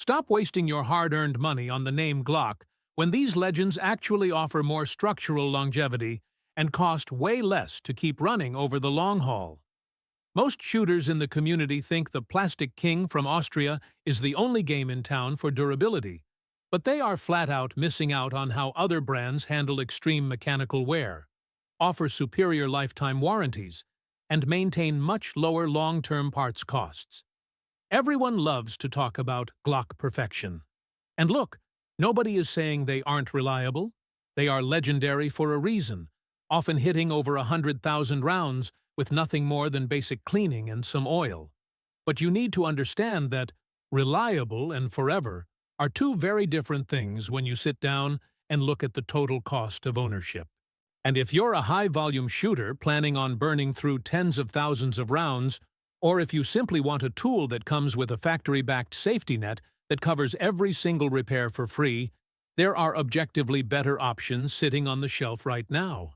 Stop wasting your hard-earned money on the name Glock when these legends actually offer more structural longevity and cost way less to keep running over the long haul. Most shooters in the community think the Plastic King from Austria is the only game in town for durability, but they are flat out missing out on how other brands handle extreme mechanical wear, offer superior lifetime warranties, and maintain much lower long-term parts costs. Everyone loves to talk about Glock perfection. And look, nobody is saying they aren't reliable. They are legendary for a reason, often hitting over 100,000 rounds with nothing more than basic cleaning and some oil. But you need to understand that reliable and forever are two very different things when you sit down and look at the total cost of ownership. And if you're a high-volume shooter planning on burning through tens of thousands of rounds, or if you simply want a tool that comes with a factory-backed safety net that covers every single repair for free, there are objectively better options sitting on the shelf right now.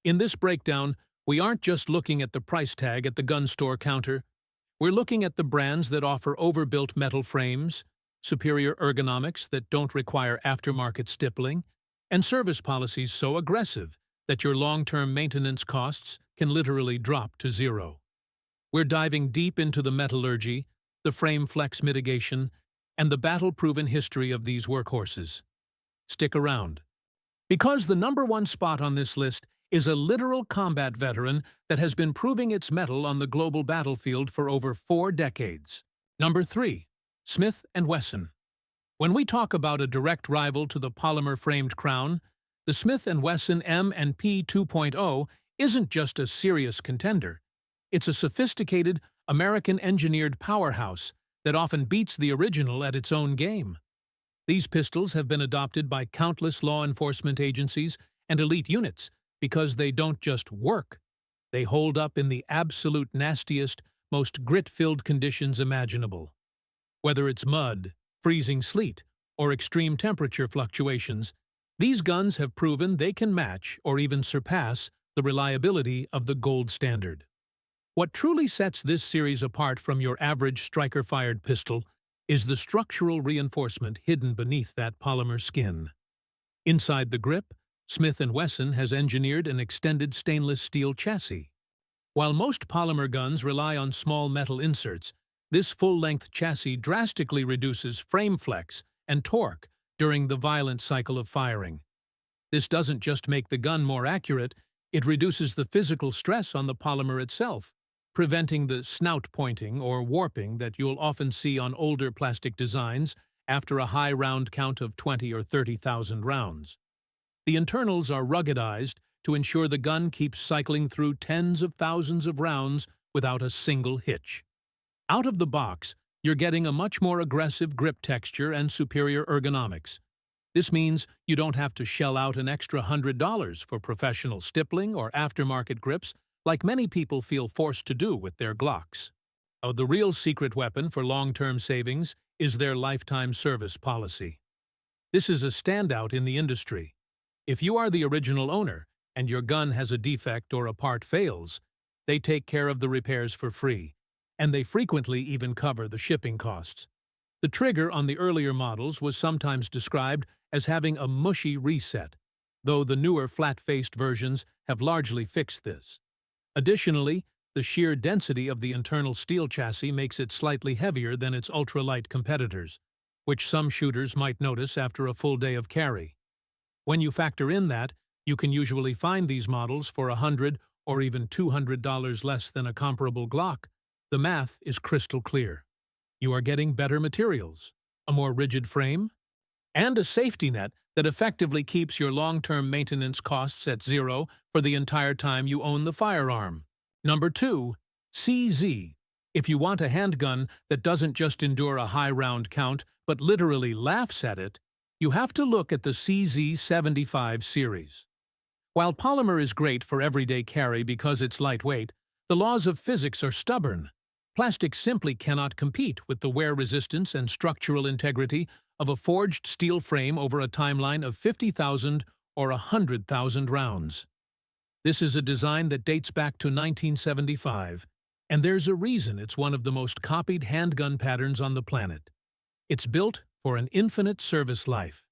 In this breakdown, we aren't just looking at the price tag at the gun store counter. We're looking at the brands that offer overbuilt metal frames, superior ergonomics that don't require aftermarket stippling, and service policies so aggressive that your long-term maintenance costs can literally drop to zero. We're diving deep into the metallurgy, the frame flex mitigation, and the battle-proven history of these workhorses. Stick around. Because the #1 spot on this list is a literal combat veteran that has been proving its mettle on the global battlefield for over 4 decades. Number 3. Smith & Wesson. When we talk about a direct rival to the polymer-framed crown, the Smith & Wesson M&P 2.0 isn't just a serious contender. It's a sophisticated, American-engineered powerhouse that often beats the original at its own game. These pistols have been adopted by countless law enforcement agencies and elite units because they don't just work. They hold up in the absolute nastiest, most grit-filled conditions imaginable. Whether it's mud, freezing sleet, or extreme temperature fluctuations, these guns have proven they can match or even surpass the reliability of the gold standard. What truly sets this series apart from your average striker-fired pistol is the structural reinforcement hidden beneath that polymer skin. Inside the grip, Smith & Wesson has engineered an extended stainless steel chassis. While most polymer guns rely on small metal inserts, this full-length chassis drastically reduces frame flex and torque during the violent cycle of firing. This doesn't just make the gun more accurate, it reduces the physical stress on the polymer itself, preventing the snout pointing or warping that you'll often see on older plastic designs after a high round count of 20 or 30,000 rounds. The internals are ruggedized to ensure the gun keeps cycling through tens of thousands of rounds without a single hitch. Out of the box, you're getting a much more aggressive grip texture and superior ergonomics. This means you don't have to shell out an extra $100 for professional stippling or aftermarket grips like many people feel forced to do with their Glocks. The real secret weapon for long-term savings is their lifetime service policy. This is a standout in the industry. If you are the original owner and your gun has a defect or a part fails, they take care of the repairs for free, and they frequently even cover the shipping costs. The trigger on the earlier models was sometimes described as having a mushy reset, though the newer flat-faced versions have largely fixed this. Additionally, the sheer density of the internal steel chassis makes it slightly heavier than its ultralight competitors, which some shooters might notice after a full day of carry. When you factor in that, you can usually find these models for $100 or even $200 less than a comparable Glock. The math is crystal clear. You are getting better materials, a more rigid frame, and a safety net that effectively keeps your long-term maintenance costs at zero for the entire time you own the firearm. Number 2. CZ. If you want a handgun that doesn't just endure a high round count, but literally laughs at it, you have to look at the CZ75 series. While polymer is great for everyday carry because it's lightweight, the laws of physics are stubborn. Plastic simply cannot compete with the wear resistance and structural integrity of a forged steel frame over a timeline of 50,000 or 100,000 rounds. This is a design that dates back to 1975, and there's a reason it's one of the most copied handgun patterns on the planet. It's built for an infinite service life.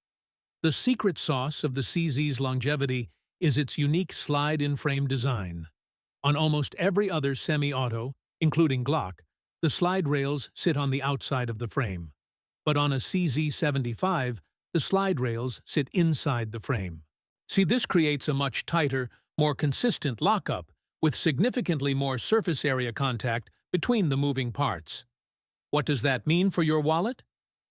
The secret sauce of the CZ's longevity is its unique slide-in-frame design. On almost every other semi-auto, including Glock, the slide rails sit on the outside of the frame. But on a CZ75, the slide rails sit inside the frame. See, this creates a much tighter, more consistent lockup with significantly more surface area contact between the moving parts. What does that mean for your wallet?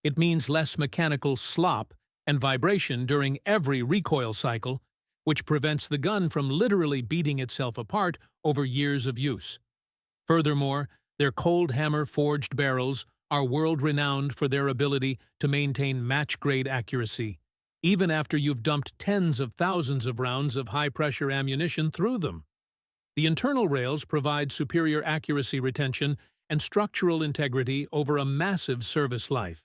It means less mechanical slop and vibration during every recoil cycle, which prevents the gun from literally beating itself apart over years of use. Furthermore, their cold hammer forged barrels are world-renowned for their ability to maintain match-grade accuracy, even after you've dumped tens of thousands of rounds of high-pressure ammunition through them. The internal rails provide superior accuracy retention and structural integrity over a massive service life.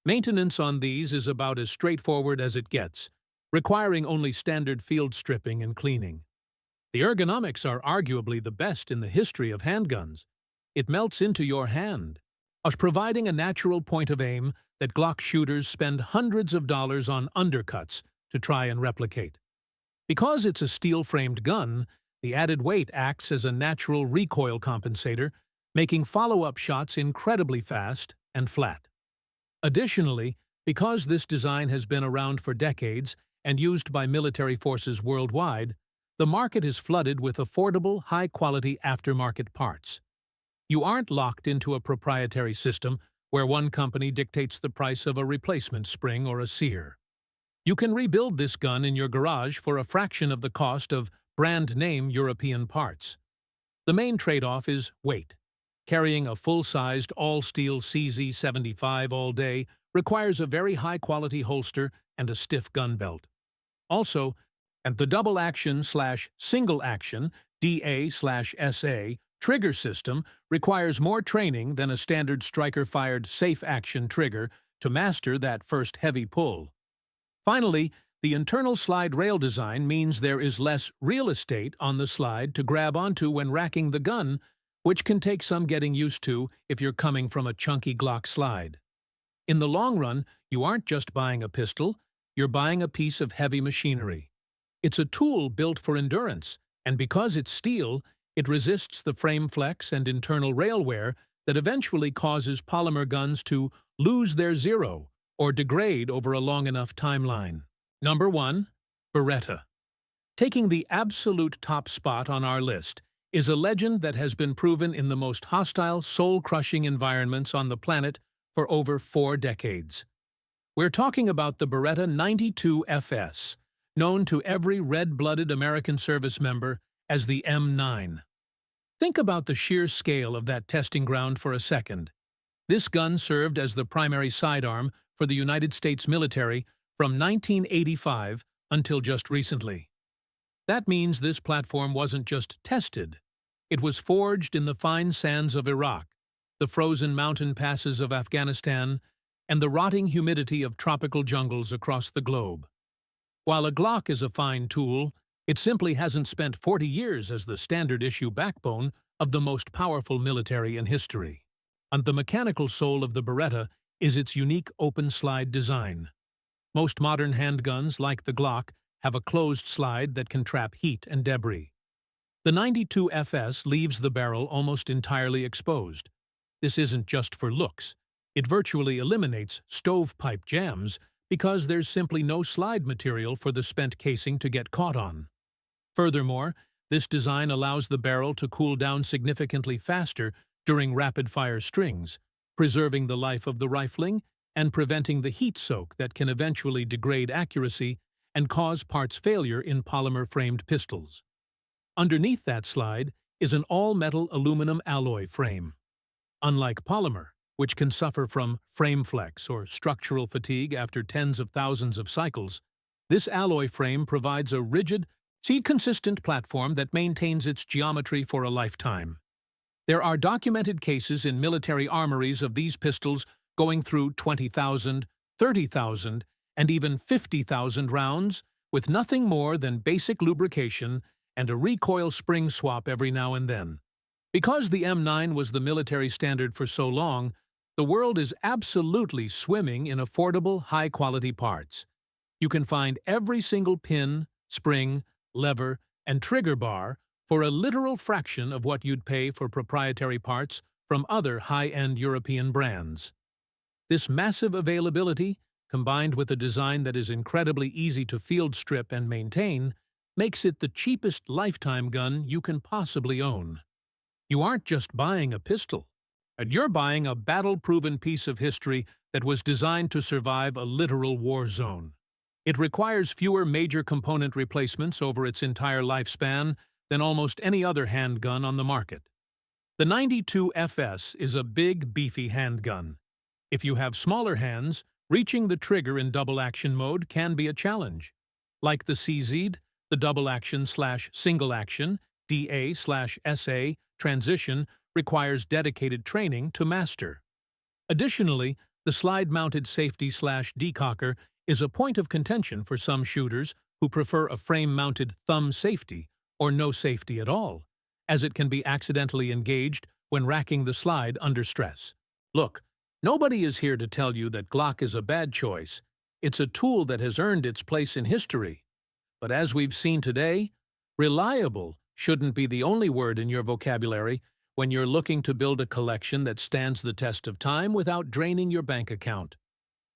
Maintenance on these is about as straightforward as it gets, requiring only standard field stripping and cleaning. The ergonomics are arguably the best in the history of handguns. It melts into your hand, providing a natural point of aim that Glock shooters spend hundreds of dollars on undercuts to try and replicate. Because it's a steel-framed gun, the added weight acts as a natural recoil compensator, making follow-up shots incredibly fast and flat. Additionally, because this design has been around for decades and used by military forces worldwide, the market is flooded with affordable, high-quality aftermarket parts. You aren't locked into a proprietary system where one company dictates the price of a replacement spring or a sear. You can rebuild this gun in your garage for a fraction of the cost of brand-name European parts. The main trade-off is weight. Carrying a full-sized, all-steel CZ75 all day requires a very high-quality holster and a stiff gun belt. Also, and the double-action/single-action DA/SA trigger system requires more training than a standard striker-fired safe-action trigger to master that first heavy pull. Finally, the internal slide rail design means there is less real estate on the slide to grab onto when racking the gun, which can take some getting used to if you're coming from a chunky Glock slide. In the long run, you aren't just buying a pistol, you're buying a piece of heavy machinery. It's a tool built for endurance, and because it's steel, it resists the frame flex and internal rail wear that eventually causes polymer guns to lose their zero or degrade over a long enough timeline. Number 1. Beretta. Taking the absolute top spot on our list is a legend that has been proven in the most hostile, soul-crushing environments on the planet for over 4 decades. We're talking about the Beretta 92 FS, known to every red-blooded American service member as the M9. Think about the sheer scale of that testing ground for a second. This gun served as the primary sidearm for the United States military from 1985 until just recently. That means this platform wasn't just tested. It was forged in the fine sands of Iraq, the frozen mountain passes of Afghanistan, and the rotting humidity of tropical jungles across the globe. While a Glock is a fine tool, it simply hasn't spent 40 years as the standard-issue backbone of the most powerful military in history. And the mechanical soul of the Beretta is its unique open-slide design. Most modern handguns, like the Glock, have a closed slide that can trap heat and debris. The 92 FS leaves the barrel almost entirely exposed. This isn't just for looks. It virtually eliminates stovepipe jams because there's simply no slide material for the spent casing to get caught on. Furthermore, this design allows the barrel to cool down significantly faster during rapid-fire strings, preserving the life of the rifling and preventing the heat soak that can eventually degrade accuracy and cause parts failure in polymer-framed pistols. Underneath that slide is an all-metal aluminum alloy frame. Unlike polymer, which can suffer from frame flex or structural fatigue after tens of thousands of cycles, this alloy frame provides a rigid, seed-consistent platform that maintains its geometry for a lifetime. There are documented cases in military armories of these pistols going through 20,000, 30,000, and even 50,000 rounds with nothing more than basic lubrication and a recoil spring swap every now and then. Because the M9 was the military standard for so long, The world is absolutely swimming in affordable, high-quality parts. You can find every single pin, spring, lever, and trigger bar for a literal fraction of what you'd pay for proprietary parts from other high-end European brands. This massive availability, combined with a design that is incredibly easy to field strip and maintain, makes it the cheapest lifetime gun you can possibly own. You aren't just buying a pistol, and you're buying a battle-proven piece of history that was designed to survive a literal war zone. It requires fewer major component replacements over its entire lifespan than almost any other handgun on the market. The 92 FS is a big, beefy handgun. If you have smaller hands, reaching the trigger in double-action mode can be a challenge. Like the CZ, the double-action/single-action DA/SA transition requires dedicated training to master. Additionally, the slide-mounted safety/decocker is a point of contention for some shooters who prefer a frame-mounted thumb safety or no safety at all, as it can be accidentally engaged when racking the slide under stress. Look, nobody is here to tell you that Glock is a bad choice. It's a tool that has earned its place in history. But as we've seen today, reliable shouldn't be the only word in your vocabulary when you're looking to build a collection that stands the test of time without draining your bank account.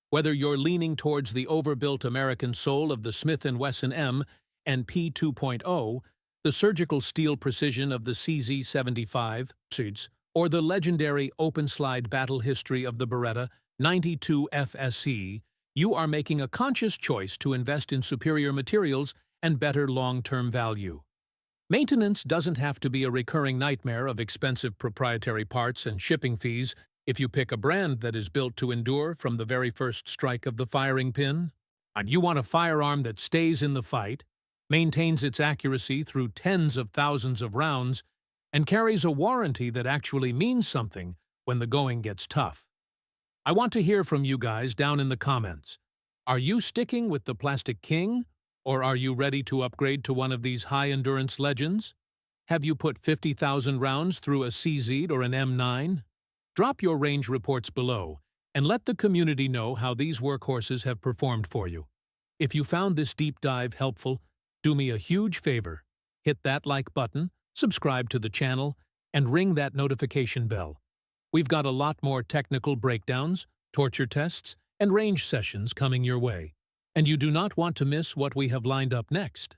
Whether you're leaning towards the overbuilt American soul of the Smith Wesson M&P 2.0, the surgical steel precision of the CZ75, or the legendary open-slide battle history of the Beretta 92 FSE, you are making a conscious choice to invest in superior materials and better long-term value. Maintenance doesn't have to be a recurring nightmare of expensive proprietary parts and shipping fees if you pick a brand that is built to endure from the very first strike of the firing pin. And you want a firearm that stays in the fight, maintains its accuracy through tens of thousands of rounds, and carries a warranty that actually means something when the going gets tough. I want to hear from you guys down in the comments. Are you sticking with the Plastic King, or are you ready to upgrade to one of these high-endurance legends? Have you put 50,000 rounds through a CZ or an M9? Drop your range reports below, and let the community know how these workhorses have performed for you. If you found this deep dive helpful, do me a huge favor. Hit that like button, subscribe to the channel, and ring that notification bell. We've got a lot more technical breakdowns, torture tests, and range sessions coming your way, and you do not want to miss what we have lined up next.